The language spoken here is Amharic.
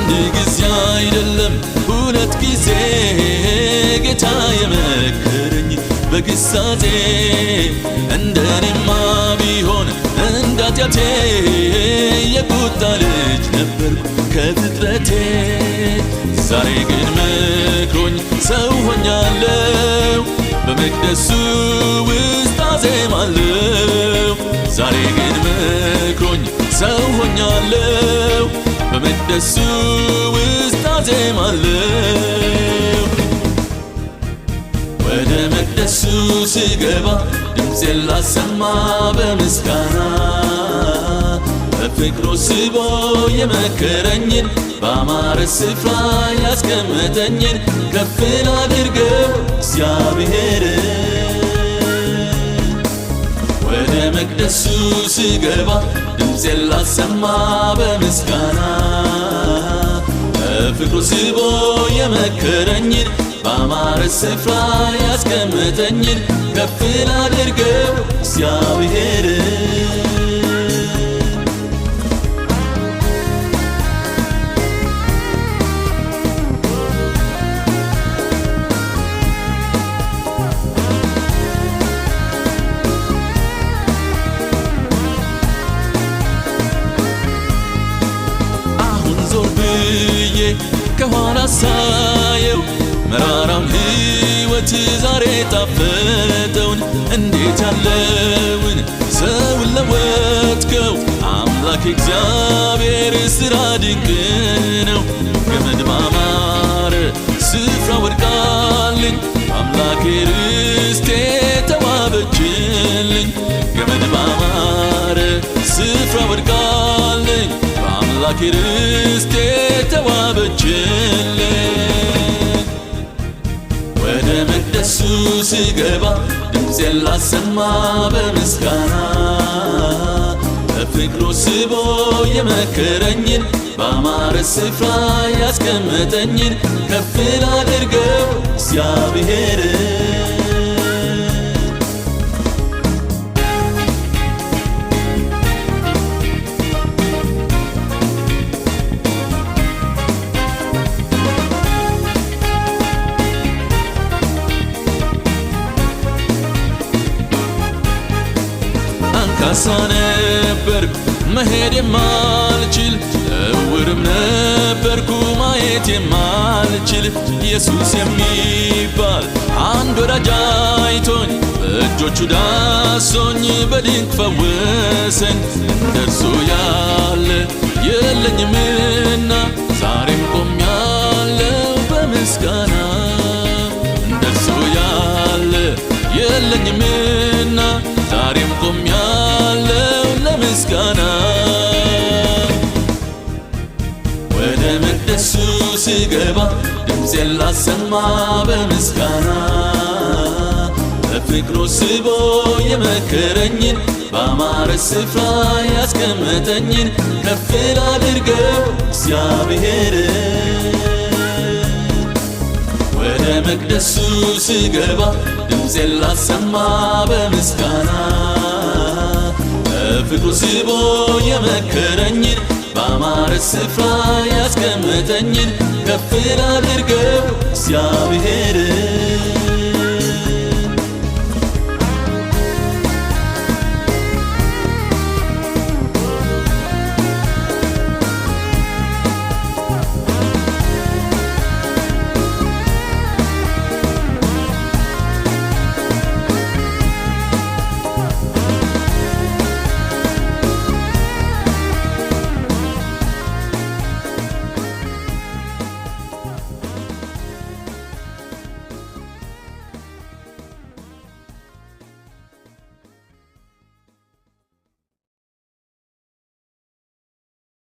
አንድ ጊዜ አይደለም ሁለት ጊዜ ጌታ የመከረኝ በግሳጼ እንደኔማ ቢሆን እንዳትያቴ የቁጣ ልጅ ነበርኩ ከፍጥረቴ ዛሬ ግን መክሮኝ ሰው ሆኛለሁ በመቅደሱ ውስጥ አዜማለሁ ዛሬ ግን መክሮኝ ሰው ሆኛለሁ በመቅደሱ ውስጥ አዜማለሁ ወደ መቅደሱ ስገባ ድምፄን ላሰማ በምስጋና በፍቅሩ ስቦ የመከረኝን ባማረ ስፍራ ያስቀመጠኝን ከፍ ላድርገው እግዚአብሔርን ወደ መቅደሱ ስገባ ድምፄን ላሰማ በምስጋና በፍቅሩ ስቦ የመከረኝን ባማረ ስፍራ ያስቀመጠኝን ከፍ ላድርገው እግዚአብሔርን ከኋላ ሳየው መራራም ሕይወት ዛሬ ጣፈጠውን እንዴት ያለውን ሰውን ለወጥከው አምላክ እግዚአብሔር ሥራ ድንቅ ነው ገመድ ባማረ ስፍራ ወድቃልኝ አምላኬ ርስቴ ተዋበችልኝ ገመድ ባማረ ስፍራ ወድቃልኝ አምላኬ ርስቴ ተዋበችልኝ ወደ መቅደሱ ስገባ ድምፄን ላሰማ በምስጋና በፍቅሩ ስቦ የመከረኝን ባማረ ስፍራ ያስቀመጠኝን ከፍ ላድርገው እግዚአብሔርን አንካሳ ነበርኩ መሄድ የማልችል እውርም ነበርኩ ማየት የማልችል ኢየሱስ የሚባል አንድ ወዳጅ አይቶኝ በእጆቹ ዳሶኝ በድንቅ ፈወሰኝ እንደርሱ ያለ የለኝምና ዛሬም ቆሜያለሁ በምስጋና እንደርሱ ያለ የለኝምና ዛሬም ቆሜያለሁ ለምስጋና ወደ መቅደሱ ስገባ ድምፄን ላሰማ በምስጋና በፍቅሩ ስቦ የመከረኝን ባማረ ስፍራ ያስቀመጠኝን ከፍ ላድርገው እግዚአብሔርን ወደ መቅደሱ ስገባ ድምፄን ላሰማ በምስጋና በፍቅሩ ስቦ የመከረኝን ባማረ ስፍራ ያስቀመጠኝን ከፍ ላድርገው እግዚአብሔርን